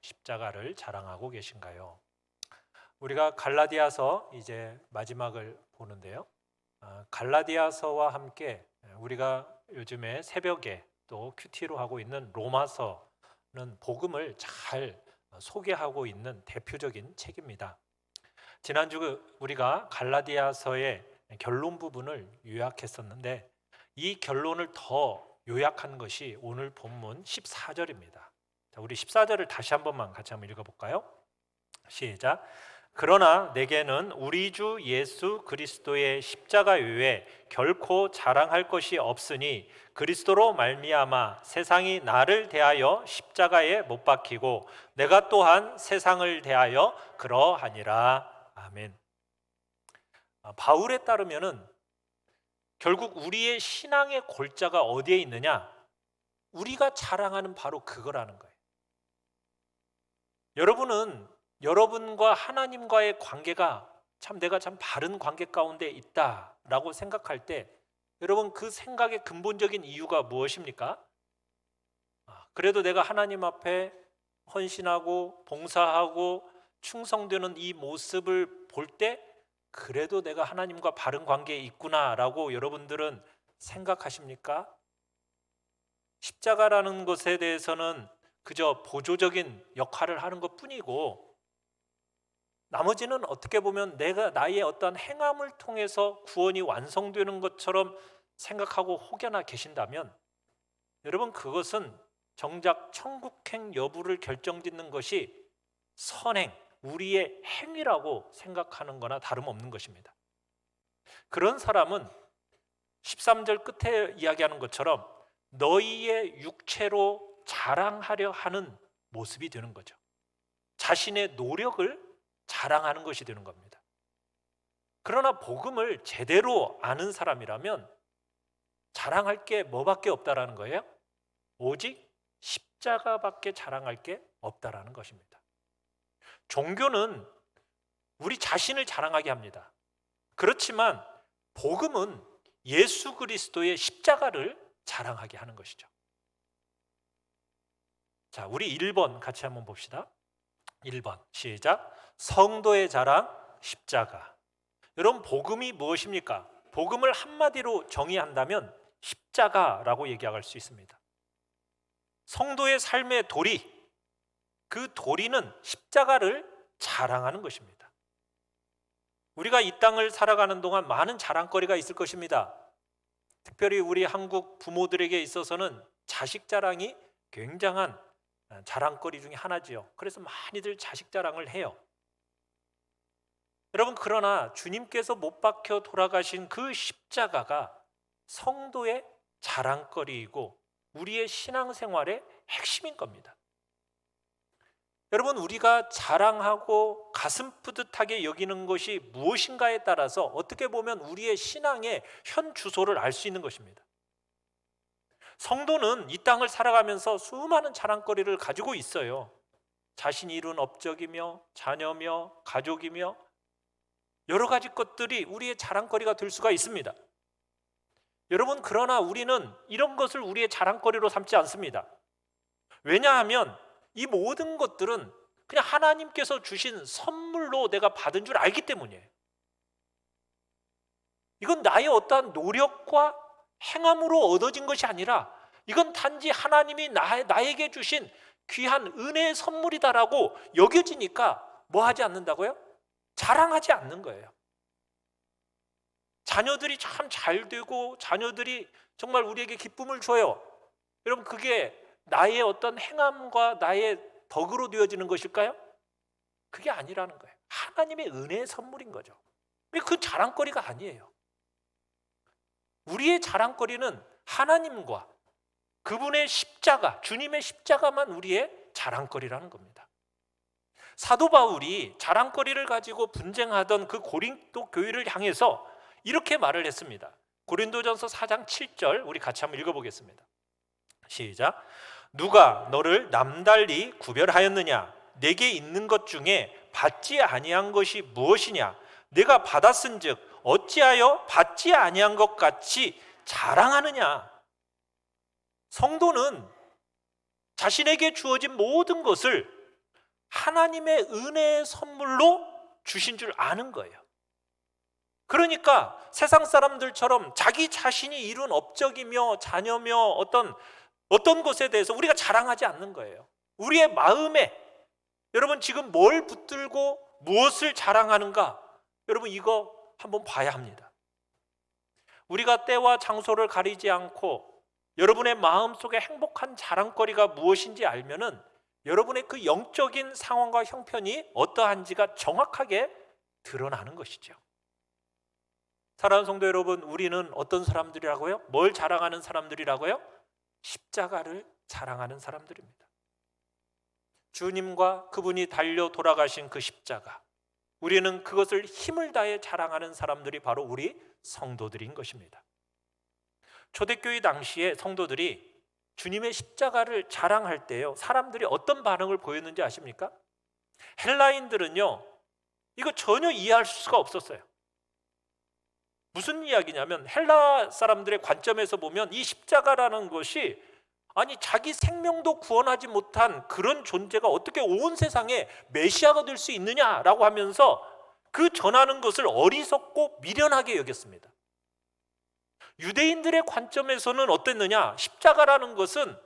십자가를 자랑하고 계신가요? 우리가 갈라디아서 이제 마지막을 보는데요. 갈라디아서와 함께 우리가 요즘에 새벽에 또 큐티로 하고 있는 로마서는 복음을 잘 소개하고 있는 대표적인 책입니다. 지난주 우리가 갈라디아서의 결론 부분을 요약했었는데 이 결론을 더 요약한 것이 오늘 본문 14절입니다. 자, 우리 14절을 다시 한 번만 같이 한번 읽어볼까요? 시작. 그러나 내게는 우리 주 예수 그리스도의 십자가 외에 결코 자랑할 것이 없으니 그리스도로 말미암아 세상이 나를 대하여 십자가에 못 박히고 내가 또한 세상을 대하여 그러하니라. 아멘. 바울에 따르면은 결국 우리의 신앙의 골자가 어디에 있느냐? 우리가 자랑하는 바로 그거라는 거예요. 여러분은 여러분과 하나님과의 관계가 내가 참 바른 관계 가운데 있다라고 생각할 때 여러분 그 생각의 근본적인 이유가 무엇입니까? 그래도 내가 하나님 앞에 헌신하고 봉사하고 충성되는 이 모습을 볼 때 그래도 내가 하나님과 바른 관계에 있구나라고 여러분들은 생각하십니까? 십자가라는 것에 대해서는 그저 보조적인 역할을 하는 것뿐이고 나머지는 어떻게 보면 내가 나의 어떤 행함을 통해서 구원이 완성되는 것처럼 생각하고 혹여나 계신다면 여러분 그것은 정작 천국행 여부를 결정짓는 것이 선행, 우리의 행위라고 생각하는 거나 다름없는 것입니다. 그런 사람은 13절 끝에 이야기하는 것처럼 너희의 육체로 자랑하려 하는 모습이 되는 거죠. 자신의 노력을 자랑하는 것이 되는 겁니다. 그러나 복음을 제대로 아는 사람이라면 자랑할 게 뭐밖에 없다라는 거예요? 오직 십자가밖에 자랑할 게 없다라는 것입니다. 종교는 우리 자신을 자랑하게 합니다. 그렇지만 복음은 예수 그리스도의 십자가를 자랑하게 하는 것이죠. 자, 우리 1번 같이 한번 봅시다. 1번 시작. 성도의 자랑 십자가. 여러분 복음이 무엇입니까? 복음을 한마디로 정의한다면 십자가라고 얘기할 수 있습니다. 성도의 삶의 도리, 그 도리는 십자가를 자랑하는 것입니다. 우리가 이 땅을 살아가는 동안 많은 자랑거리가 있을 것입니다. 특별히 우리 한국 부모들에게 있어서는 자식 자랑이 굉장한 자랑거리 중에 하나지요. 그래서 많이들 자식 자랑을 해요. 여러분 그러나 주님께서 못 박혀 돌아가신 그 십자가가 성도의 자랑거리이고 우리의 신앙생활의 핵심인 겁니다. 여러분 우리가 자랑하고 가슴 뿌듯하게 여기는 것이 무엇인가에 따라서 어떻게 보면 우리의 신앙의 현 주소를 알 수 있는 것입니다. 성도는 이 땅을 살아가면서 수많은 자랑거리를 가지고 있어요. 자신이 이룬 업적이며 자녀며 가족이며 여러 가지 것들이 우리의 자랑거리가 될 수가 있습니다. 여러분 그러나 우리는 이런 것을 우리의 자랑거리로 삼지 않습니다. 왜냐하면 이 모든 것들은 그냥 하나님께서 주신 선물로 내가 받은 줄 알기 때문이에요. 이건 나의 어떠한 노력과 행함으로 얻어진 것이 아니라 이건 단지 하나님이 나에게 주신 귀한 은혜의 선물이다라고 여겨지니까 뭐 하지 않는다고요? 자랑하지 않는 거예요. 자녀들이 참 잘 되고 자녀들이 정말 우리에게 기쁨을 줘요. 여러분 그게 나의 어떤 행함과 나의 덕으로 되어지는 것일까요? 그게 아니라는 거예요. 하나님의 은혜의 선물인 거죠. 그 자랑거리가 아니에요. 우리의 자랑거리는 하나님과 그분의 십자가, 주님의 십자가만 우리의 자랑거리라는 겁니다. 사도 바울이 자랑거리를 가지고 분쟁하던 그 고린도 교회를 향해서 이렇게 말을 했습니다. 고린도전서 4장 7절 우리 같이 한번 읽어보겠습니다. 시작. 누가 너를 남달리 구별하였느냐? 내게 있는 것 중에 받지 아니한 것이 무엇이냐? 내가 받았은즉 어찌하여 받지 아니한 것 같이 자랑하느냐? 성도는 자신에게 주어진 모든 것을 하나님의 은혜의 선물로 주신 줄 아는 거예요. 그러니까 세상 사람들처럼 자기 자신이 이룬 업적이며 자녀며 어떤 것에 대해서 우리가 자랑하지 않는 거예요. 우리의 마음에 여러분 지금 뭘 붙들고 무엇을 자랑하는가? 여러분 이거 한번 봐야 합니다. 우리가 때와 장소를 가리지 않고 여러분의 마음속에 행복한 자랑거리가 무엇인지 알면은 여러분의 그 영적인 상황과 형편이 어떠한지가 정확하게 드러나는 것이죠. 사랑하는 성도 여러분, 우리는 어떤 사람들이라고요? 뭘 자랑하는 사람들이라고요? 십자가를 자랑하는 사람들입니다. 주님과 그분이 달려 돌아가신 그 십자가, 우리는 그것을 힘을 다해 자랑하는 사람들이 바로 우리 성도들인 것입니다. 초대교회 당시에 성도들이 주님의 십자가를 자랑할 때요, 사람들이 어떤 반응을 보였는지 아십니까? 헬라인들은요, 이거 전혀 이해할 수가 없었어요. 무슨 이야기냐면 헬라 사람들의 관점에서 보면 이 십자가라는 것이 아니 자기 생명도 구원하지 못한 그런 존재가 어떻게 온 세상에 메시아가 될 수 있느냐라고 하면서 그 전하는 것을 어리석고 미련하게 여겼습니다. 유대인들의 관점에서는 어땠느냐? 십자가라는 것은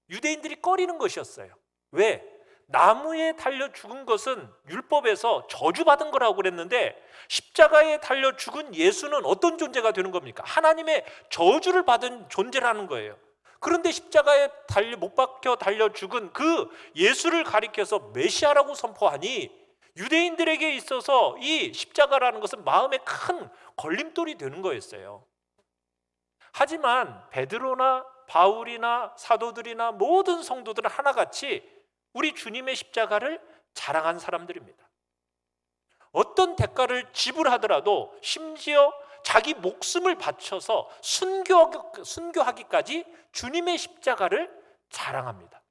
유대인들이 꺼리는 것이었어요. 왜? 나무에 달려 죽은 것은 율법에서 저주받은 거라고 그랬는데 십자가에 달려 죽은 예수는 어떤 존재가 되는 겁니까? 하나님의 저주를 받은 존재라는 거예요. 그런데 십자가에 못 박혀 달려 죽은 그 예수를 가리켜서 메시아라고 선포하니 유대인들에게 있어서 이 십자가라는 것은 마음에 큰 걸림돌이 되는 거였어요. 하지만 베드로나 바울이나 사도들이나 모든 성도들은 하나같이 우리 주님의 십자가를 자랑한 사람들입니다. 어떤 대가를 지불하더라도 심지어 자기 목숨을 바쳐서 순교하기까지 주님의 십자가를 자랑합니다.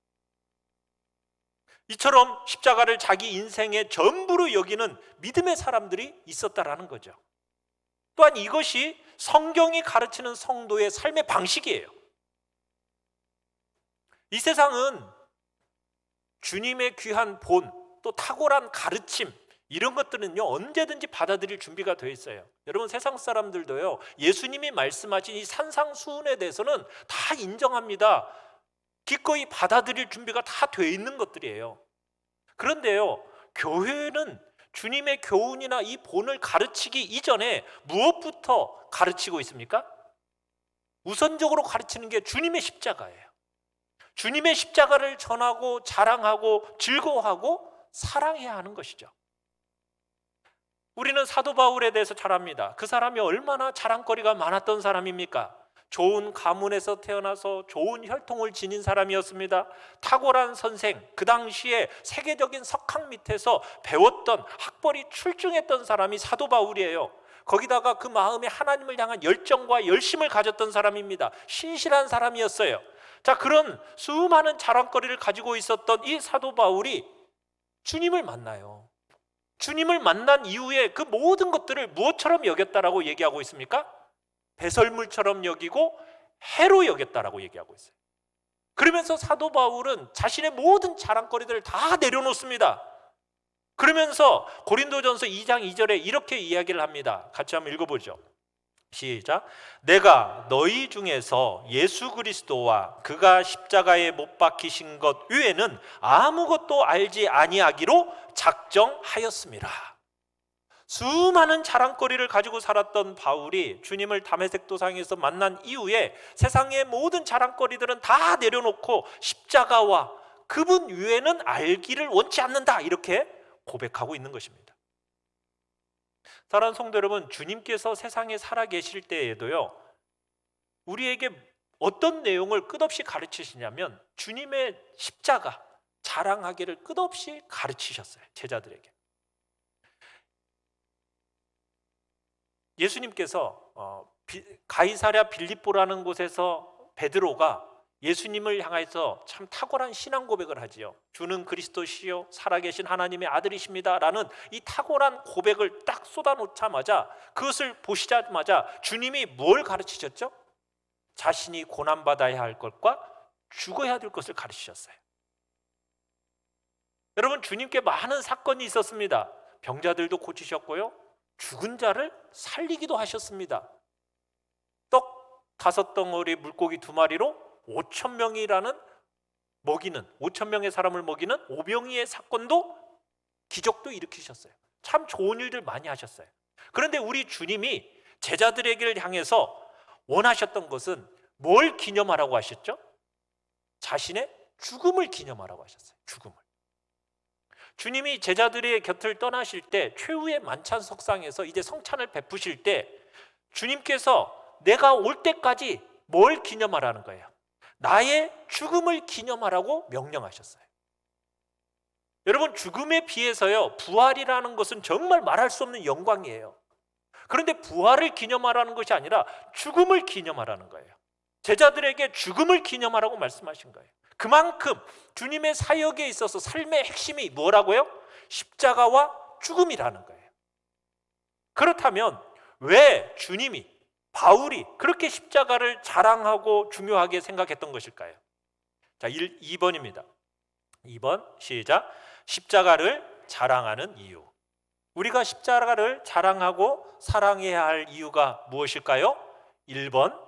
이처럼 십자가를 자기 인생의 전부로 여기는 믿음의 사람들이 있었다라는 거죠. 또한 이것이 성경이 가르치는 성도의 삶의 방식이에요. 이 세상은 주님의 귀한 본, 또 탁월한 가르침, 이런 것들은요 언제든지 받아들일 준비가 되어 있어요. 여러분 세상 사람들도요 예수님이 말씀하신 이 산상수훈에 대해서는 다 인정합니다. 기꺼이 받아들일 준비가 다 되어 있는 것들이에요. 그런데요 교회는 주님의 교훈이나 이 본을 가르치기 이전에 무엇부터 가르치고 있습니까? 우선적으로 가르치는 게 주님의 십자가예요. 주님의 십자가를 전하고 자랑하고 즐거워하고 사랑해야 하는 것이죠. 우리는 사도 바울에 대해서 잘 압니다. 그 사람이 얼마나 자랑거리가 많았던 사람입니까? 좋은 가문에서 태어나서 좋은 혈통을 지닌 사람이었습니다. 탁월한 선생, 그 당시에 세계적인 석학 밑에서 배웠던 학벌이 출중했던 사람이 사도 바울이에요. 거기다가 그 마음에 하나님을 향한 열정과 열심을 가졌던 사람입니다. 신실한 사람이었어요. 자, 그런 수많은 자랑거리를 가지고 있었던 이 사도 바울이 주님을 만나요. 주님을 만난 이후에 그 모든 것들을 무엇처럼 여겼다라고 얘기하고 있습니까? 배설물처럼 여기고 해로 여겼다라고 얘기하고 있어요. 그러면서 사도 바울은 자신의 모든 자랑거리들을 다 내려놓습니다. 그러면서 고린도전서 2장 2절에 이렇게 이야기를 합니다. 같이 한번 읽어보죠. 시작. 내가 너희 중에서 예수 그리스도와 그가 십자가에 못 박히신 것 외에는 아무것도 알지 아니하기로 작정하였습니다. 수많은 자랑거리를 가지고 살았던 바울이 주님을 다메섹 도상에서 만난 이후에 세상의 모든 자랑거리들은 다 내려놓고 십자가와 그분 외에는 알기를 원치 않는다, 이렇게 고백하고 있는 것입니다. 사랑하는 성도 여러분, 주님께서 세상에 살아계실 때에도요 우리에게 어떤 내용을 끝없이 가르치시냐면 주님의 십자가 자랑하기를 끝없이 가르치셨어요. 제자들에게. 예수님께서 가이사랴 빌립보라는 곳에서 베드로가 예수님을 향해서 참 탁월한 신앙 고백을 하지요. 주는 그리스도시요 살아계신 하나님의 아들이십니다 라는 이 탁월한 고백을 딱 쏟아놓자마자, 그것을 보시자마자 주님이 뭘 가르치셨죠? 자신이 고난받아야 할 것과 죽어야 될 것을 가르치셨어요. 여러분, 주님께 많은 사건이 있었습니다. 병자들도 고치셨고요, 죽은 자를 살리기도 하셨습니다. 떡 5덩어리 물고기 2마리로 5천 명이라는 5천 명의 사람을 먹이는 오병이의 사건도, 기적도 일으키셨어요. 참 좋은 일들 많이 하셨어요. 그런데 우리 주님이 제자들에게 향해서 원하셨던 것은 뭘 기념하라고 하셨죠? 자신의 죽음을 기념하라고 하셨어요. 죽음을. 주님이 제자들의 곁을 떠나실 때, 최후의 만찬 석상에서 이제 성찬을 베푸실 때, 주님께서 내가 올 때까지 뭘 기념하라는 거예요? 나의 죽음을 기념하라고 명령하셨어요. 여러분, 죽음에 비해서요, 부활이라는 것은 정말 말할 수 없는 영광이에요. 그런데 부활을 기념하라는 것이 아니라 죽음을 기념하라는 거예요. 제자들에게 죽음을 기념하라고 말씀하신 거예요. 그만큼 주님의 사역에 있어서 삶의 핵심이 뭐라고요? 십자가와 죽음이라는 거예요. 그렇다면 왜 주님이, 바울이 그렇게 십자가를 자랑하고 중요하게 생각했던 것일까요? 자, 2번입니다. 2번 시작. 십자가를 자랑하는 이유. 우리가 십자가를 자랑하고 사랑해야 할 이유가 무엇일까요? 1번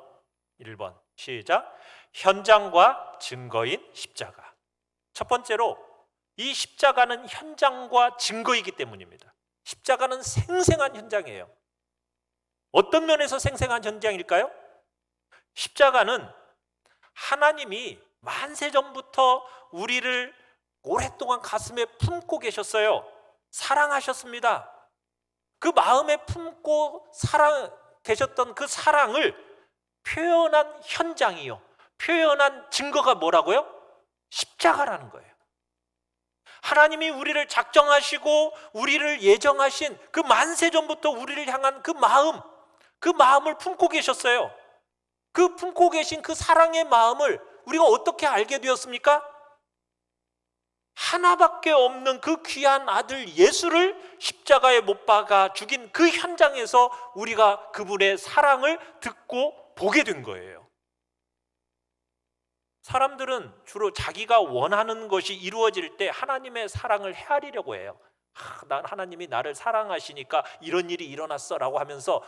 시작. 현장과 증거인 십자가. 첫 번째로, 이 십자가는 현장과 증거이기 때문입니다. 십자가는 생생한 현장이에요. 어떤 면에서 생생한 현장일까요? 십자가는 하나님이 만세전부터 우리를 오랫동안 가슴에 품고 계셨어요. 사랑하셨습니다. 그 마음에 품고 계셨던 그 사랑을 표현한 현장이요, 표현한 증거가 뭐라고요? 십자가라는 거예요. 하나님이 우리를 작정하시고 우리를 예정하신 그 만세전부터 우리를 향한 그 마음을 품고 계셨어요. 그 품고 계신 그 사랑의 마음을 우리가 어떻게 알게 되었습니까? 하나밖에 없는 그 귀한 아들 예수를 십자가에 못 박아 죽인 그 현장에서 우리가 그분의 사랑을 듣고 보게 된 거예요. 사람들은 주로 자기가 원하는 것이 이루어질 때 하나님의 사랑을 헤아리려고 해요. 하나님이 나를 사랑하시니까 이런 일이 일어났어 라고 하면서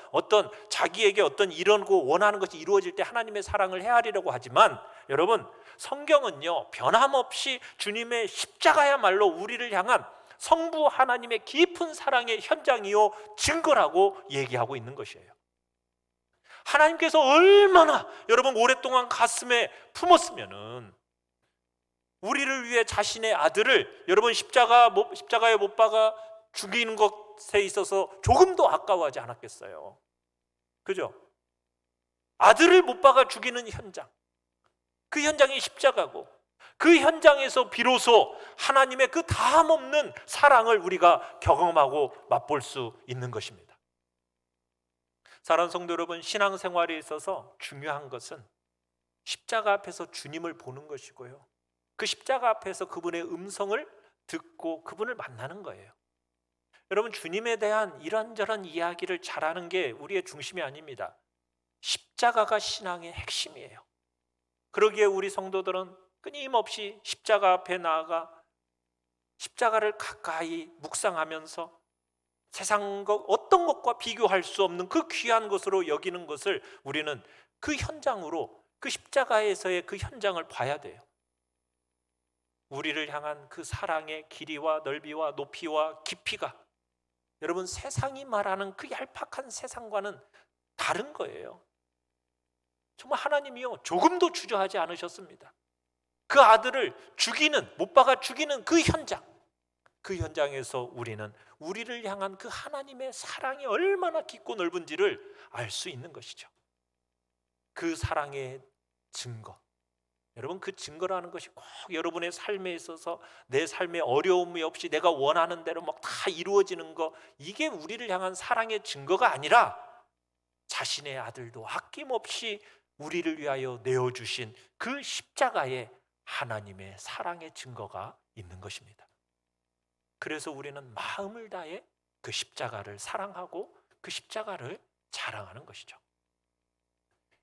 자기에게 이런고 원하는 것이 이루어질 때 하나님의 사랑을 헤아리려고 하지만, 여러분, 성경은요, 변함없이 주님의 십자가야말로 우리를 향한 성부 하나님의 깊은 사랑의 현장이요 증거라고 얘기하고 있는 것이에요. 하나님께서 얼마나 여러분 오랫동안 가슴에 품었으면은 우리를 위해 자신의 아들을 여러분 십자가에 못 박아 죽이는 것에 있어서 조금도 아까워하지 않았겠어요. 그죠? 아들을 못 박아 죽이는 현장, 그 현장이 십자가고, 그 현장에서 비로소 하나님의 그 다함없는 사랑을 우리가 경험하고 맛볼 수 있는 것입니다. 사랑하는 성도 여러분, 신앙생활에 있어서 중요한 것은 십자가 앞에서 주님을 보는 것이고요, 그 십자가 앞에서 그분의 음성을 듣고 그분을 만나는 거예요. 여러분, 주님에 대한 이런저런 이야기를 잘하는 게 우리의 중심이 아닙니다. 십자가가 신앙의 핵심이에요. 그러기에 우리 성도들은 끊임없이 십자가 앞에 나아가 십자가를 가까이 묵상하면서 세상 어떤 것과 비교할 수 없는 그 귀한 것으로 여기는 것을 우리는 그 현장으로, 그 십자가에서의 그 현장을 봐야 돼요. 우리를 향한 그 사랑의 길이와 넓이와 높이와 깊이가 여러분 세상이 말하는 그 얄팍한 세상과는 다른 거예요. 정말 하나님이요 조금도 주저하지 않으셨습니다. 그 아들을 못 박아 죽이는 그 현장에서 우리는 우리를 향한 그 하나님의 사랑이 얼마나 깊고 넓은지를 알 수 있는 것이죠. 그 사랑의 증거, 여러분, 그 증거라는 것이 꼭 여러분의 삶에 있어서 내 삶에 어려움이 없이 내가 원하는 대로 막 다 이루어지는 거, 이게 우리를 향한 사랑의 증거가 아니라 자신의 아들도 아낌없이 우리를 위하여 내어주신 그 십자가에 하나님의 사랑의 증거가 있는 것입니다. 그래서 우리는 마음을 다해 그 십자가를 사랑하고 그 십자가를 자랑하는 것이죠.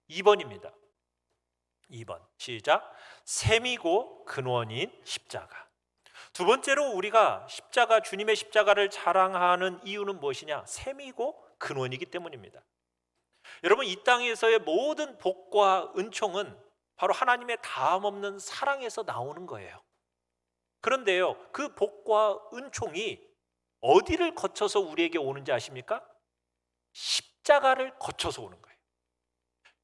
2번입니다. 2번 시작. 셈이고 근원인 십자가. 두 번째로 우리가 십자가, 주님의 십자가를 자랑하는 이유는 무엇이냐? 셈이고 근원이기 때문입니다. 여러분, 이 땅에서의 모든 복과 은총은 바로 하나님의 다함 없는 사랑에서 나오는 거예요. 그런데요, 그 복과 은총이 어디를 거쳐서 우리에게 오는지 아십니까? 십자가를 거쳐서 오는 거예요.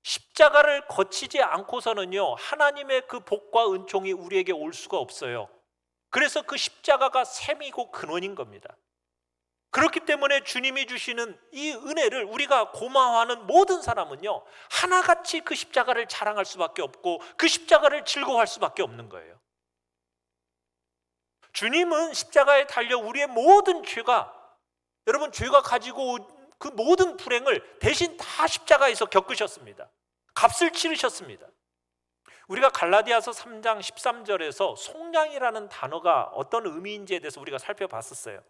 십자가를 거치지 않고서는요, 하나님의 그 복과 은총이 우리에게 올 수가 없어요. 그래서 그 십자가가 셈이고 근원인 겁니다. 그렇기 때문에 주님이 주시는 이 은혜를 우리가 고마워하는 모든 사람은요, 하나같이 그 십자가를 자랑할 수밖에 없고 그 십자가를 즐거워할 수밖에 없는 거예요. 주님은 십자가에 달려 우리의 모든 죄가, 여러분, 죄가 가지고 그 모든 불행을 대신 다 십자가에서 겪으셨습니다. 값을 치르셨습니다. 우리가 갈라디아서 3장 13절에서 속량이라는 단어가 어떤 의미인지에 대해서 우리가 살펴봤었어요.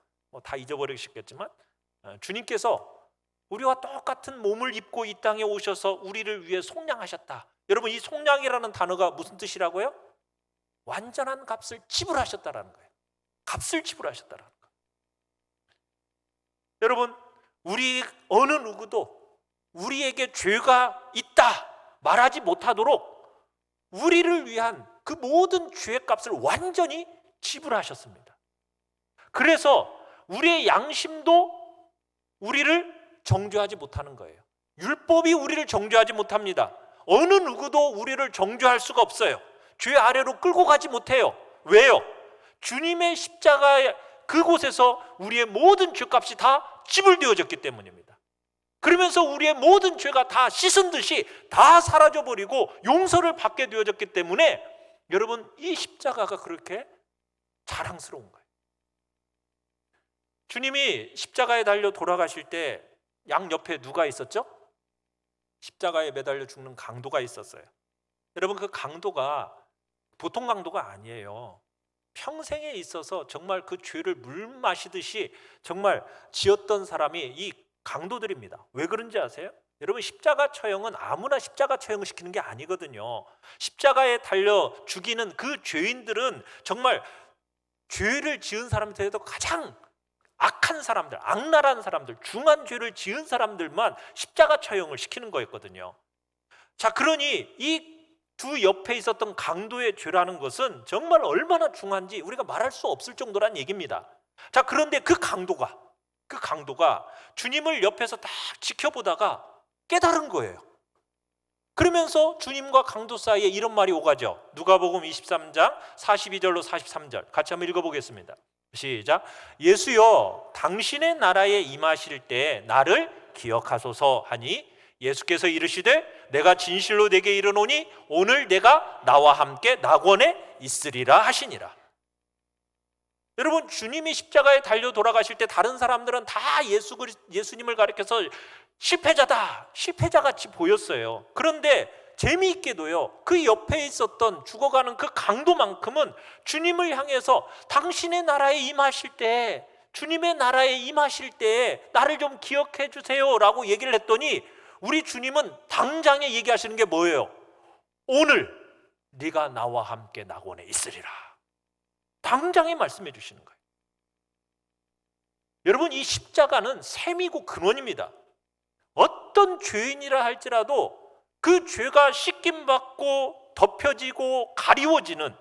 다 잊어버리셨겠지만 주님께서 우리와 똑같은 몸을 입고 이 땅에 오셔서 우리를 위해 속량하셨다. 여러분, 이 속량이라는 단어가 무슨 뜻이라고요? 완전한 값을 지불하셨다라는 거예요. 값을 지불하셨다라는 거예요. 여러분, 우리 어느 누구도 우리에게 죄가 있다 말하지 못하도록 우리를 위한 그 모든 죄의 값을 완전히 지불하셨습니다. 그래서 우리의 양심도 우리를 정죄하지 못하는 거예요. 율법이 우리를 정죄하지 못합니다. 어느 누구도 우리를 정죄할 수가 없어요. 죄 아래로 끌고 가지 못해요. 왜요? 주님의 십자가의 그곳에서 우리의 모든 죄값이 다 지불되어졌기 때문입니다. 그러면서 우리의 모든 죄가 다 씻은 듯이 다 사라져버리고 용서를 받게 되어졌기 때문에 여러분, 이 십자가가 그렇게 자랑스러운 거예요. 주님이 십자가에 달려 돌아가실 때 양옆에 누가 있었죠? 십자가에 매달려 죽는 강도가 있었어요. 여러분, 그 강도가 보통 강도가 아니에요. 평생에 있어서 정말 그 죄를 물 마시듯이 정말 지었던 사람이 이 강도들입니다. 왜 그런지 아세요? 여러분, 십자가 처형은 아무나 십자가 처형을 시키는 게 아니거든요. 십자가에 달려 죽이는 그 죄인들은 정말 죄를 지은 사람들에도 가장 악한 사람들, 악랄한 사람들, 중한 죄를 지은 사람들만 십자가 처형을 시키는 거였거든요. 자, 그러니 이 두 옆에 있었던 강도의 죄라는 것은 정말 얼마나 중한지 우리가 말할 수 없을 정도란 얘기입니다. 자, 그런데 그 강도가 주님을 옆에서 딱 지켜보다가 깨달은 거예요. 그러면서 주님과 강도 사이에 이런 말이 오가죠. 누가복음 23장 42절로 43절 같이 한번 읽어보겠습니다. 시작. 예수여, 당신의 나라에 임하실 때 나를 기억하소서 하니 예수께서 이르시되 내가 진실로 내게 이르노니 오늘 내가 나와 함께 낙원에 있으리라 하시니라. 여러분, 주님이 십자가에 달려 돌아가실 때 다른 사람들은 다 예수님을 가리켜서 실패자같이 보였어요. 그런데 재미있게도요, 그 옆에 있었던 죽어가는 그 강도만큼은 주님을 향해서 당신의 나라에 임하실 때, 주님의 나라에 임하실 때 나를 좀 기억해 주세요 라고 얘기를 했더니 우리 주님은 당장에 얘기하시는 게 뭐예요? 오늘 네가 나와 함께 낙원에 있으리라. 당장에 말씀해 주시는 거예요. 여러분, 이 십자가는 셈이고 근원입니다. 어떤 죄인이라 할지라도 그 죄가 씻김받고 덮여지고 가리워지는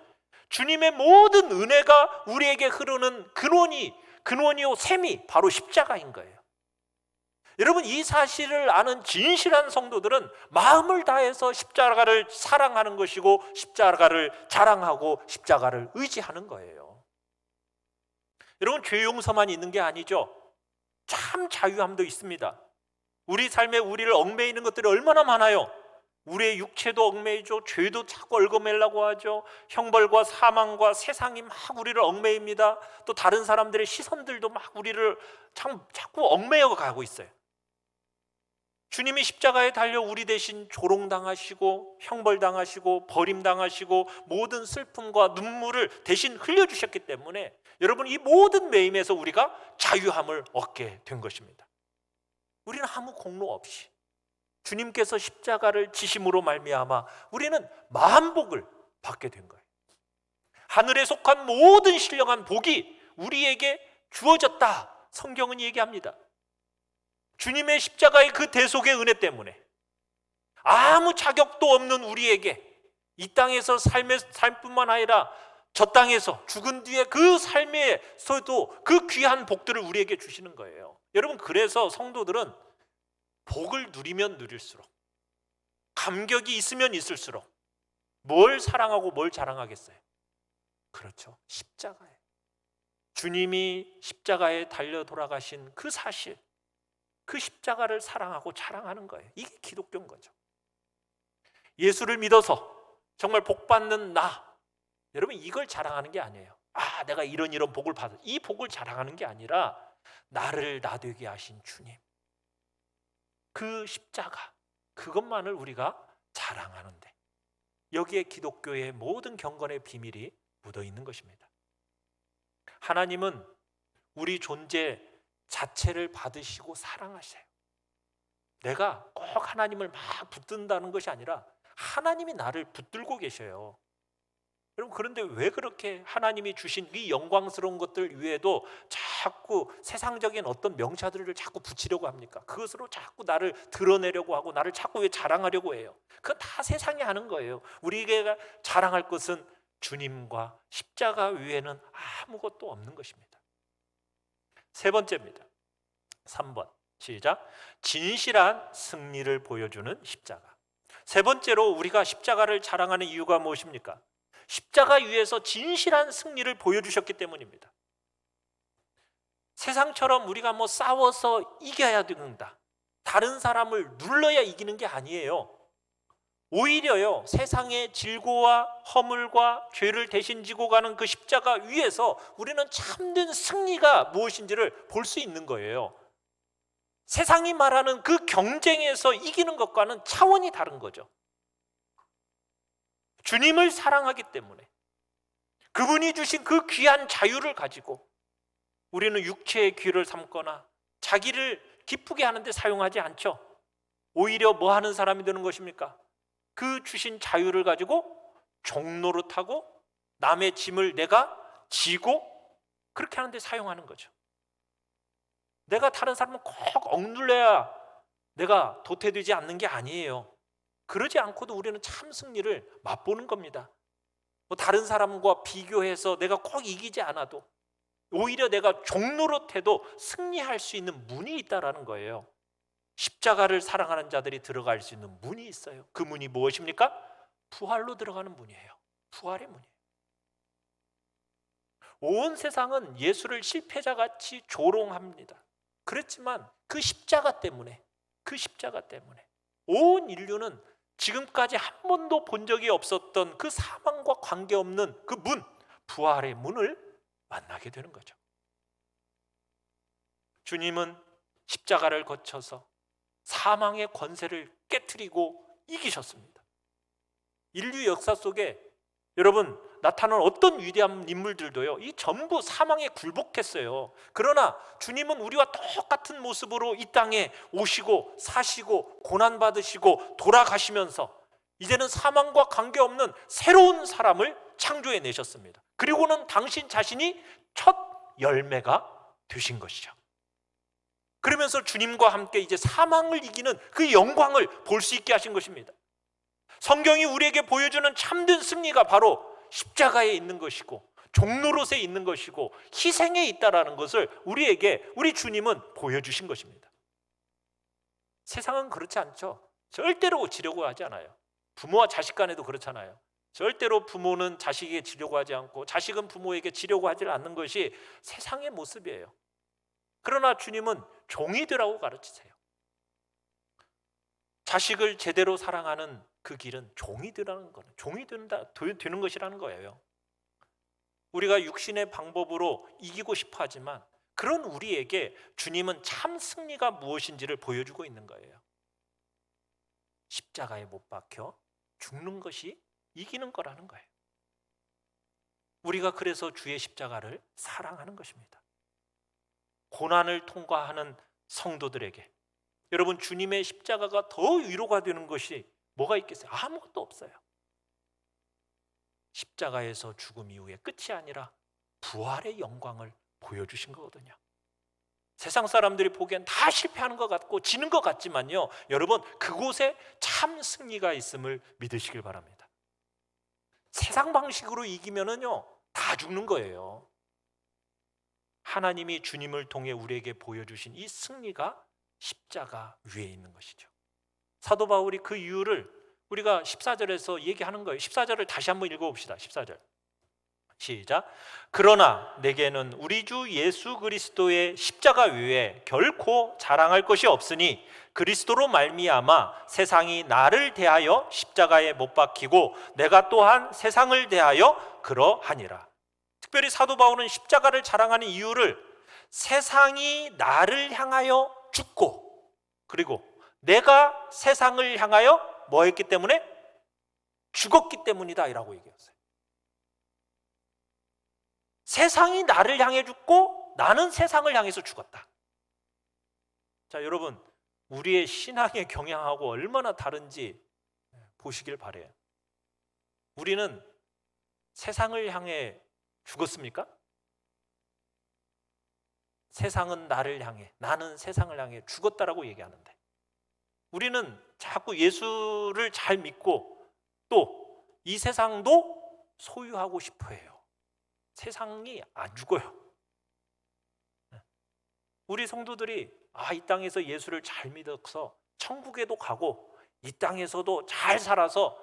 주님의 모든 은혜가 우리에게 흐르는 근원이요 셈이 바로 십자가인 거예요. 여러분, 이 사실을 아는 진실한 성도들은 마음을 다해서 십자가를 사랑하는 것이고 십자가를 자랑하고 십자가를 의지하는 거예요. 여러분, 죄 용서만 있는 게 아니죠. 참 자유함도 있습니다. 우리 삶에 우리를 얽매이는 것들이 얼마나 많아요. 우리의 육체도 얽매이죠. 죄도 자꾸 얽어매려고 하죠. 형벌과 사망과 세상이 막 우리를 얽매입니다. 또 다른 사람들의 시선들도 막 우리를 자꾸 얽매여 가고 있어요. 주님이 십자가에 달려 우리 대신 조롱당하시고 형벌당하시고 버림당하시고 모든 슬픔과 눈물을 대신 흘려주셨기 때문에 여러분, 이 모든 매임에서 우리가 자유함을 얻게 된 것입니다. 우리는 아무 공로 없이 주님께서 십자가를 지심으로 말미암아 우리는 만복을 받게 된 거예요. 하늘에 속한 모든 신령한 복이 우리에게 주어졌다. 성경은 얘기합니다. 주님의 십자가의 그 대속의 은혜 때문에 아무 자격도 없는 우리에게 이 땅에서 삶뿐만 아니라 저 땅에서 죽은 뒤에 그 삶에서도 그 귀한 복들을 우리에게 주시는 거예요. 여러분, 그래서 성도들은 복을 누리면 누릴수록, 감격이 있으면 있을수록 뭘 사랑하고 뭘 자랑하겠어요? 그렇죠, 십자가예요. 주님이 십자가에 달려 돌아가신 그 사실, 그 십자가를 사랑하고 자랑하는 거예요. 이게 기독교인 거죠. 예수를 믿어서 정말 복 받는 나, 여러분, 이걸 자랑하는 게 아니에요. 내가 이런 복을 받았, 이 복을 자랑하는 게 아니라 나를 나되게 하신 주님, 그 십자가, 그것만을 우리가 자랑하는데, 여기에 기독교의 모든 경건의 비밀이 묻어 있는 것입니다. 하나님은 우리 존재 자체를 받으시고 사랑하세요. 내가 꼭 하나님을 막 붙든다는 것이 아니라 하나님이 나를 붙들고 계셔요. 여러분, 그런데 왜 그렇게 하나님이 주신 이 영광스러운 것들 위에도 자꾸 세상적인 어떤 명사들을 자꾸 붙이려고 합니까? 그것으로 자꾸 나를 드러내려고 하고 나를 자꾸 왜 자랑하려고 해요? 그건 다 세상이 하는 거예요. 우리가 자랑할 것은 주님과 십자가 외에는 아무것도 없는 것입니다. 세 번째입니다. 3번 시작. 진실한 승리를 보여주는 십자가. 세 번째로 우리가 십자가를 자랑하는 이유가 무엇입니까? 십자가 위에서 진실한 승리를 보여주셨기 때문입니다. 세상처럼 우리가 싸워서 이겨야 된다, 다른 사람을 눌러야 이기는 게 아니에요. 오히려요, 세상의 질고와 허물과 죄를 대신 지고 가는 그 십자가 위에서 우리는 참된 승리가 무엇인지를 볼 수 있는 거예요. 세상이 말하는 그 경쟁에서 이기는 것과는 차원이 다른 거죠. 주님을 사랑하기 때문에, 그분이 주신 그 귀한 자유를 가지고 우리는 육체의 귀를 삼거나 자기를 기쁘게 하는데 사용하지 않죠. 오히려 뭐 하는 사람이 되는 것입니까? 그 주신 자유를 가지고 종노릇하고 남의 짐을 내가 지고 그렇게 하는데 사용하는 거죠. 내가 다른 사람을 꼭 억눌러야 내가 도태되지 않는 게 아니에요. 그러지 않고도 우리는 참 승리를 맛보는 겁니다. 다른 사람과 비교해서 내가 꼭 이기지 않아도 오히려 내가 종노릇해도 승리할 수 있는 문이 있다라는 거예요. 십자가를 사랑하는 자들이 들어갈 수 있는 문이 있어요. 그 문이 무엇입니까? 부활로 들어가는 문이에요. 부활의 문이에요. 온 세상은 예수를 실패자같이 조롱합니다. 그렇지만 그 십자가 때문에 온 인류는 지금까지 한 번도 본 적이 없었던 그 사망과 관계없는 그 문, 부활의 문을 만나게 되는 거죠. 주님은 십자가를 거쳐서 사망의 권세를 깨트리고 이기셨습니다. 인류 역사 속에 여러분 나타난 어떤 위대한 인물들도요, 이 전부 사망에 굴복했어요. 그러나 주님은 우리와 똑같은 모습으로 이 땅에 오시고 사시고 고난받으시고 돌아가시면서 이제는 사망과 관계없는 새로운 사람을 창조해 내셨습니다. 그리고는 당신 자신이 첫 열매가 되신 것이죠. 그러면서 주님과 함께 이제 사망을 이기는 그 영광을 볼 수 있게 하신 것입니다. 성경이 우리에게 보여주는 참된 승리가 바로 십자가에 있는 것이고 종노릇에 있는 것이고 희생에 있다라는 것을 우리에게 우리 주님은 보여주신 것입니다. 세상은 그렇지 않죠. 절대로 지려고 하지 않아요. 부모와 자식 간에도 그렇잖아요. 절대로 부모는 자식에게 지려고 하지 않고 자식은 부모에게 지려고 하지 않는 것이 세상의 모습이에요. 그러나 주님은 종이 되라고 가르치세요. 자식을 제대로 사랑하는 그 길은 종이 되라는 거는 종이 되는 것이라는 거예요. 우리가 육신의 방법으로 이기고 싶어 하지만 그런 우리에게 주님은 참 승리가 무엇인지를 보여주고 있는 거예요. 십자가에 못 박혀 죽는 것이 이기는 거라는 거예요. 우리가 그래서 주의 십자가를 사랑하는 것입니다. 고난을 통과하는 성도들에게 여러분, 주님의 십자가가 더 위로가 되는 것이 뭐가 있겠어요? 아무것도 없어요. 십자가에서 죽음 이후에 끝이 아니라 부활의 영광을 보여주신 거거든요. 세상 사람들이 보기엔 다 실패하는 것 같고 지는 것 같지만요, 여러분, 그곳에 참 승리가 있음을 믿으시길 바랍니다. 세상 방식으로 이기면은요 다 죽는 거예요. 하나님이 주님을 통해 우리에게 보여주신 이 승리가 십자가 위에 있는 것이죠. 사도 바울이 그 이유를 우리가 14절에서 얘기하는 거예요. 14절을 다시 한번 읽어봅시다. 14절 시작. 그러나 내게는 우리 주 예수 그리스도의 십자가 외에 결코 자랑할 것이 없으니 그리스도로 말미암아 세상이 나를 대하여 십자가에 못 박히고 내가 또한 세상을 대하여 그러하니라. 특별히 사도 바울은 십자가를 자랑하는 이유를 세상이 나를 향하여 죽고 그리고 내가 세상을 향하여 뭐 했기 때문에? 죽었기 때문이다 이라고 얘기했어요. 세상이 나를 향해 죽고 나는 세상을 향해서 죽었다. 자, 여러분, 우리의 신앙의 경향하고 얼마나 다른지 보시길 바래요. 우리는 세상을 향해 죽었습니까? 세상은 나를 향해, 나는 세상을 향해 죽었다라고 얘기하는데, 우리는 자꾸 예수를 잘 믿고 또 이 세상도 소유하고 싶어 해요. 세상이 안 죽어요. 우리 성도들이 이 땅에서 예수를 잘 믿어서 천국에도 가고 이 땅에서도 잘 살아서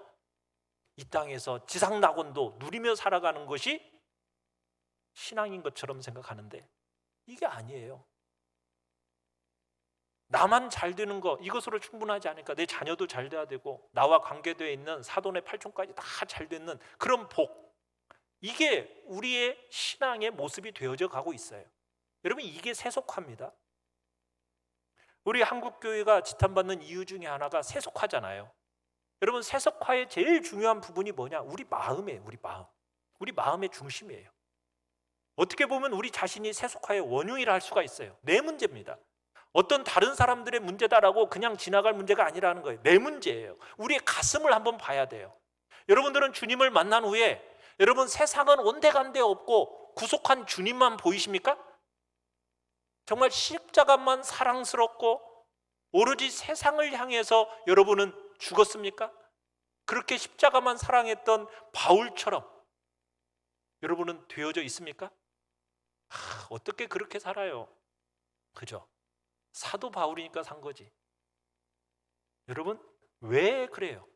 이 땅에서 지상낙원도 누리며 살아가는 것이 신앙인 것처럼 생각하는데 이게 아니에요. 나만 잘 되는 거 이것으로 충분하지 않으니까 내 자녀도 잘 돼야 되고 나와 관계되어 있는 사돈의 팔촌까지 다 잘 되는 그런 복, 이게 우리의 신앙의 모습이 되어져 가고 있어요. 여러분, 이게 세속화입니다. 우리 한국교회가 지탄받는 이유 중에 하나가 세속화잖아요. 여러분, 세속화의 제일 중요한 부분이 뭐냐? 우리 마음이에요. 우리 마음의 중심이에요. 어떻게 보면 우리 자신이 세속화의 원흉이라 할 수가 있어요. 내 문제입니다. 어떤 다른 사람들의 문제다라고 그냥 지나갈 문제가 아니라는 거예요. 내 문제예요. 우리의 가슴을 한번 봐야 돼요. 여러분들은 주님을 만난 후에 여러분, 세상은 온데간데 없고 구속한 주님만 보이십니까? 정말 십자가만 사랑스럽고 오로지 세상을 향해서 여러분은 죽었습니까? 그렇게 십자가만 사랑했던 바울처럼 여러분은 되어져 있습니까? 어떻게 그렇게 살아요? 그죠? 사도 바울이니까 산 거지. 여러분, 왜 그래요?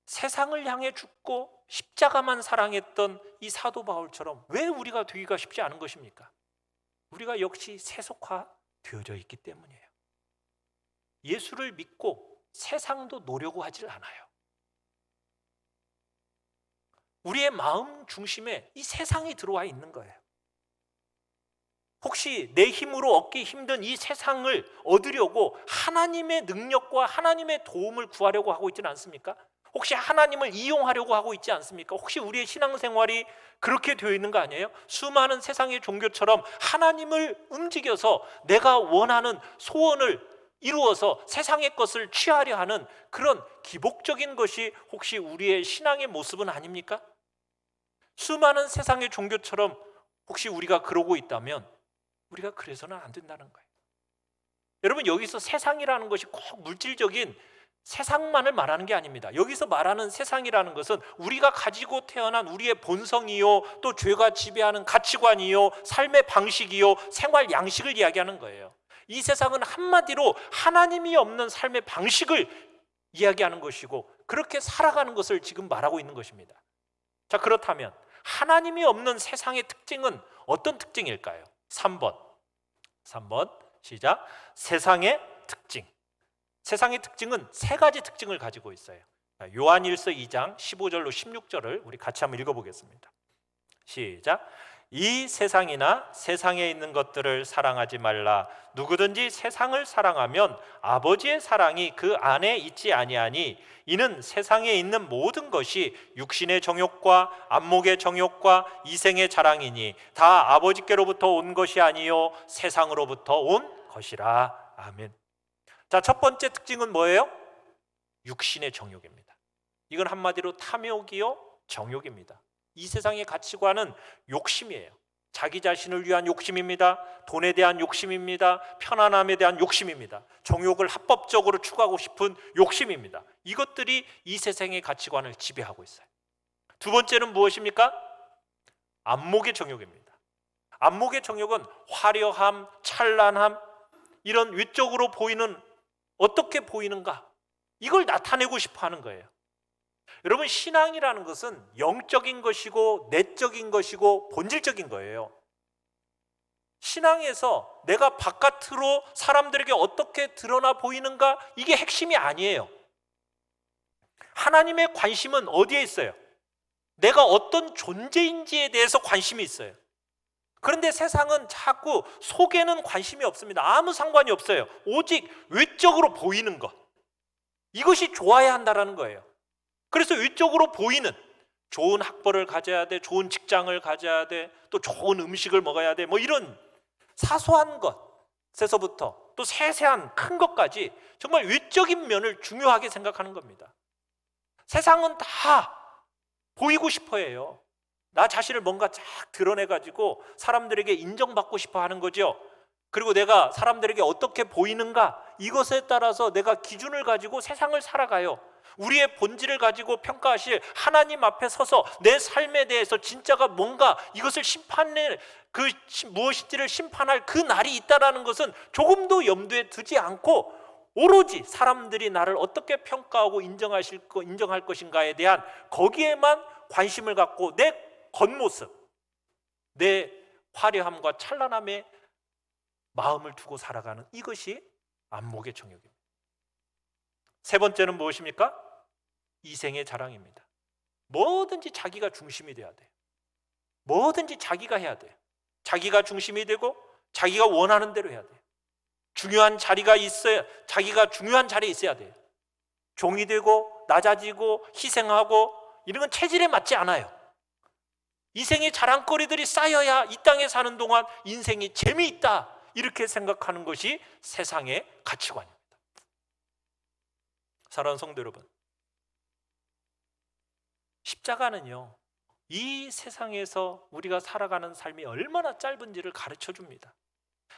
세상을 향해 죽고 십자가만 사랑했던 이 사도 바울처럼 왜 우리가 되기가 쉽지 않은 것입니까? 우리가 역시 세속화 되어져 있기 때문이에요. 예수를 믿고 세상도 노려고 하질 않아요. 우리의 마음 중심에 이 세상이 들어와 있는 거예요. 혹시 내 힘으로 얻기 힘든 이 세상을 얻으려고 하나님의 능력과 하나님의 도움을 구하려고 하고 있지는 않습니까? 혹시 하나님을 이용하려고 하고 있지 않습니까? 혹시 우리의 신앙생활이 그렇게 되어 있는 거 아니에요? 수많은 세상의 종교처럼 하나님을 움직여서 내가 원하는 소원을 이루어서 세상의 것을 취하려 하는 그런 기복적인 것이 혹시 우리의 신앙의 모습은 아닙니까? 수많은 세상의 종교처럼 혹시 우리가 그러고 있다면 우리가 그래서는 안 된다는 거예요. 여러분, 여기서 세상이라는 것이 꼭 물질적인 세상만을 말하는 게 아닙니다. 여기서 말하는 세상이라는 것은 우리가 가지고 태어난 우리의 본성이요, 또 죄가 지배하는 가치관이요, 삶의 방식이요, 생활 양식을 이야기하는 거예요. 이 세상은 한마디로 하나님이 없는 삶의 방식을 이야기하는 것이고 그렇게 살아가는 것을 지금 말하고 있는 것입니다. 자, 그렇다면 하나님이 없는 세상의 특징은 어떤 특징일까요? 3번 시작. 세상의 특징. 세상의 특징은 세 가지 특징을 가지고 있어요. 요한일서 2장 15절로 16절을 우리 같이 한번 읽어보겠습니다. 시작. 이 세상이나 세상에 있는 것들을 사랑하지 말라. 누구든지 세상을 사랑하면 아버지의 사랑이 그 안에 있지 아니하니 이는 세상에 있는 모든 것이 육신의 정욕과 안목의 정욕과 이생의 자랑이니 다 아버지께로부터 온 것이 아니요 세상으로부터 온 것이라. 아멘. 자, 첫 번째 특징은 뭐예요? 육신의 정욕입니다. 이건 한마디로 탐욕이요 정욕입니다. 이 세상의 가치관은 욕심이에요. 자기 자신을 위한 욕심입니다. 돈에 대한 욕심입니다. 편안함에 대한 욕심입니다. 정욕을 합법적으로 추구하고 싶은 욕심입니다. 이것들이 이 세상의 가치관을 지배하고 있어요. 두 번째는 무엇입니까? 안목의 정욕입니다. 안목의 정욕은 화려함, 찬란함, 이런 외적으로 보이는, 어떻게 보이는가, 이걸 나타내고 싶어 하는 거예요. 여러분, 신앙이라는 것은 영적인 것이고 내적인 것이고 본질적인 거예요. 신앙에서 내가 바깥으로 사람들에게 어떻게 드러나 보이는가, 이게 핵심이 아니에요. 하나님의 관심은 어디에 있어요? 내가 어떤 존재인지에 대해서 관심이 있어요. 그런데 세상은 자꾸 속에는 관심이 없습니다. 아무 상관이 없어요. 오직 외적으로 보이는 것, 이것이 좋아야 한다는 거예요. 그래서 외적으로 보이는, 좋은 학벌을 가져야 돼, 좋은 직장을 가져야 돼, 또 좋은 음식을 먹어야 돼, 뭐 이런 사소한 것에서부터 또 세세한 큰 것까지 정말 외적인 면을 중요하게 생각하는 겁니다. 세상은 다 보이고 싶어 해요. 나 자신을 뭔가 쫙 드러내가지고 사람들에게 인정받고 싶어 하는 거죠. 그리고 내가 사람들에게 어떻게 보이는가, 이것에 따라서 내가 기준을 가지고 세상을 살아가요. 우리의 본질을 가지고 평가하실 하나님 앞에 서서 내 삶에 대해서 진짜가 뭔가, 이것을 심판할, 무엇인지를 심판할 그 날이 있다는 것은 조금도 염두에 두지 않고 오로지 사람들이 나를 어떻게 평가하고 인정할 것인가에 대한 거기에만 관심을 갖고 내 겉모습, 내 화려함과 찬란함에 마음을 두고 살아가는, 이것이 안목의 정욕입니다. 세 번째는 무엇입니까? 이생의 자랑입니다. 뭐든지 자기가 중심이 돼야 돼요. 뭐든지 자기가 해야 돼요. 자기가 중심이 되고 자기가 원하는 대로 해야 돼요. 중요한 자리가 있어야, 자기가 중요한 자리에 있어야 돼요. 종이 되고 낮아지고 희생하고 이런 건 체질에 맞지 않아요. 이생의 자랑거리들이 쌓여야 이 땅에 사는 동안 인생이 재미있다, 이렇게 생각하는 것이 세상의 가치관입니다. 사랑하는 성도 여러분, 십자가는요, 이 세상에서 우리가 살아가는 삶이 얼마나 짧은지를 가르쳐 줍니다.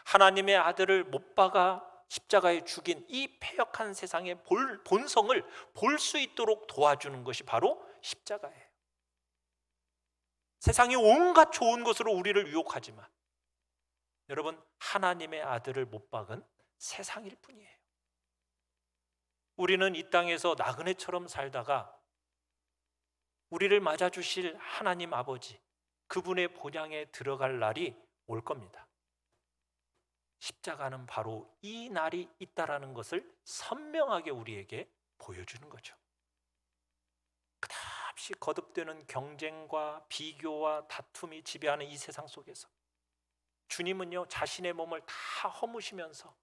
하나님의 아들을 못 박아 십자가에 죽인 이 패역한 세상의 본성을 볼 수 있도록 도와주는 것이 바로 십자가예요. 세상이 온갖 좋은 것으로 우리를 유혹하지만 여러분, 하나님의 아들을 못 박은 세상일 뿐이에요. 우리는 이 땅에서 나그네처럼 살다가 우리를 맞아주실 하나님 아버지, 그분의 본향에 들어갈 날이 올 겁니다. 십자가는 바로 이 날이 있다라는 것을 선명하게 우리에게 보여주는 거죠. 끝없이 거듭되는 경쟁과 비교와 다툼이 지배하는 이 세상 속에서 주님은요, 자신의 몸을 다 허무시면서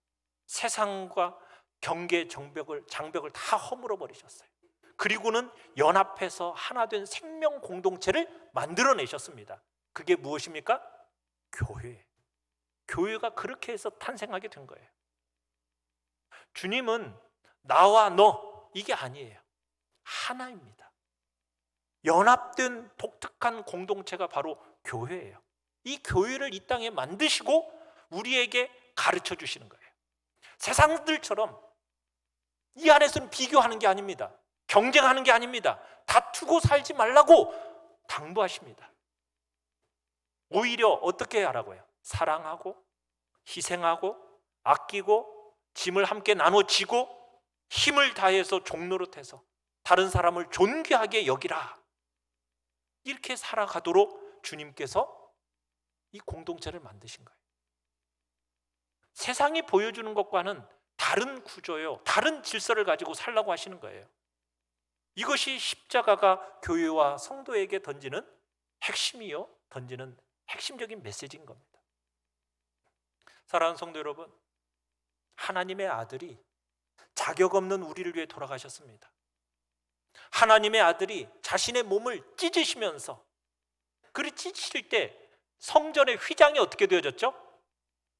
세상과 경계 장벽을 다 허물어 버리셨어요. 그리고는 연합해서 하나 된 생명 공동체를 만들어내셨습니다. 그게 무엇입니까? 교회. 교회가 그렇게 해서 탄생하게 된 거예요. 주님은 나와 너, 이게 아니에요. 하나입니다. 연합된 독특한 공동체가 바로 교회예요. 이 교회를 이 땅에 만드시고 우리에게 가르쳐 주시는 거예요. 세상들처럼 이 안에서는 비교하는 게 아닙니다. 경쟁하는 게 아닙니다. 다투고 살지 말라고 당부하십니다. 오히려 어떻게 하라고요? 사랑하고 희생하고 아끼고 짐을 함께 나눠지고 힘을 다해서 종노릇해서 다른 사람을 존귀하게 여기라, 이렇게 살아가도록 주님께서 이 공동체를 만드신 거예요. 세상이 보여주는 것과는 다른 구조요, 다른 질서를 가지고 살라고 하시는 거예요. 이것이 십자가가 교회와 성도에게 던지는 핵심이요, 던지는 핵심적인 메시지인 겁니다. 사랑하는 성도 여러분, 하나님의 아들이 자격 없는 우리를 위해 돌아가셨습니다. 하나님의 아들이 자신의 몸을 찢으시면서, 그리 찢으실 때 성전의 휘장이 어떻게 되어졌죠?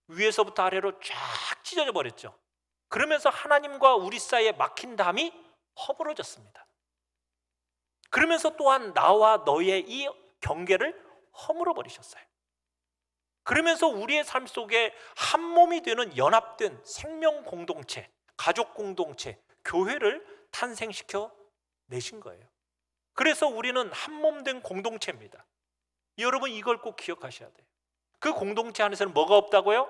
위에서부터 아래로 쫙 찢어져 버렸죠. 그러면서 하나님과 우리 사이에 막힌 담이 허물어졌습니다. 그러면서 또한 나와 너의 이 경계를 허물어 버리셨어요. 그러면서 우리의 삶 속에 한 몸이 되는 연합된 생명 공동체, 가족 공동체, 교회를 탄생시켜 내신 거예요. 그래서 우리는 한 몸 된 공동체입니다. 여러분, 이걸 꼭 기억하셔야 돼요. 그 공동체 안에서는 뭐가 없다고요?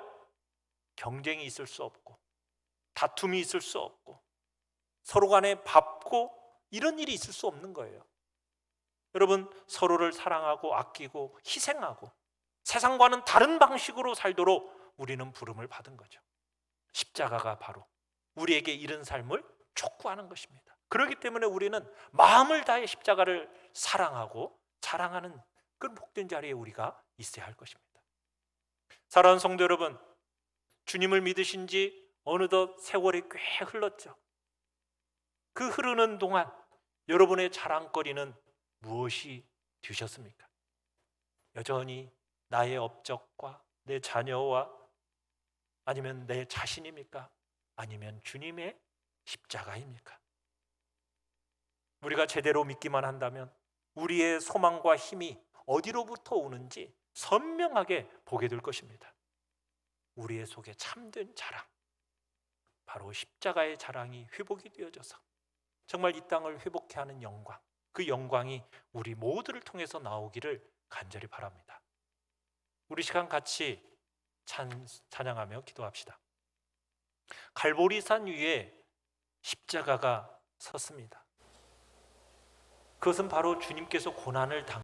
경쟁이 있을 수 없고, 다툼이 있을 수 없고, 서로 간에 밟고 이런 일이 있을 수 없는 거예요. 여러분, 서로를 사랑하고 아끼고 희생하고 세상과는 다른 방식으로 살도록 우리는 부름을 받은 거죠. 십자가가 바로 우리에게 이런 삶을 촉구하는 것입니다. 그렇기 때문에 우리는 마음을 다해 십자가를 사랑하고 자랑하는 그런 복된 자리에 우리가 있어야 할 것입니다. 사랑하는 성도 여러분, 주님을 믿으신 지 어느덧 세월이 꽤 흘렀죠. 그 흐르는 동안 여러분의 자랑거리는 무엇이 되셨습니까? 여전히 나의 업적과 내 자녀와 아니면 내 자신입니까? 아니면 주님의 십자가입니까? 우리가 제대로 믿기만 한다면 우리의 소망과 힘이 어디로부터 오는지 선명하게 보게 될 것입니다. 우리의 속에 참된 자랑, 바로 십자가의 자랑이 회복이 되어져서 정말 이 땅을 회복케 하는 영광, 그 영광이 우리 모두를 통해서 나오기를 간절히 바랍니다. 우리 시간 같이 찬양하며 기도합시다. 갈보리산 위에 십자가가 섰습니다. 그것은 바로 주님께서 고난을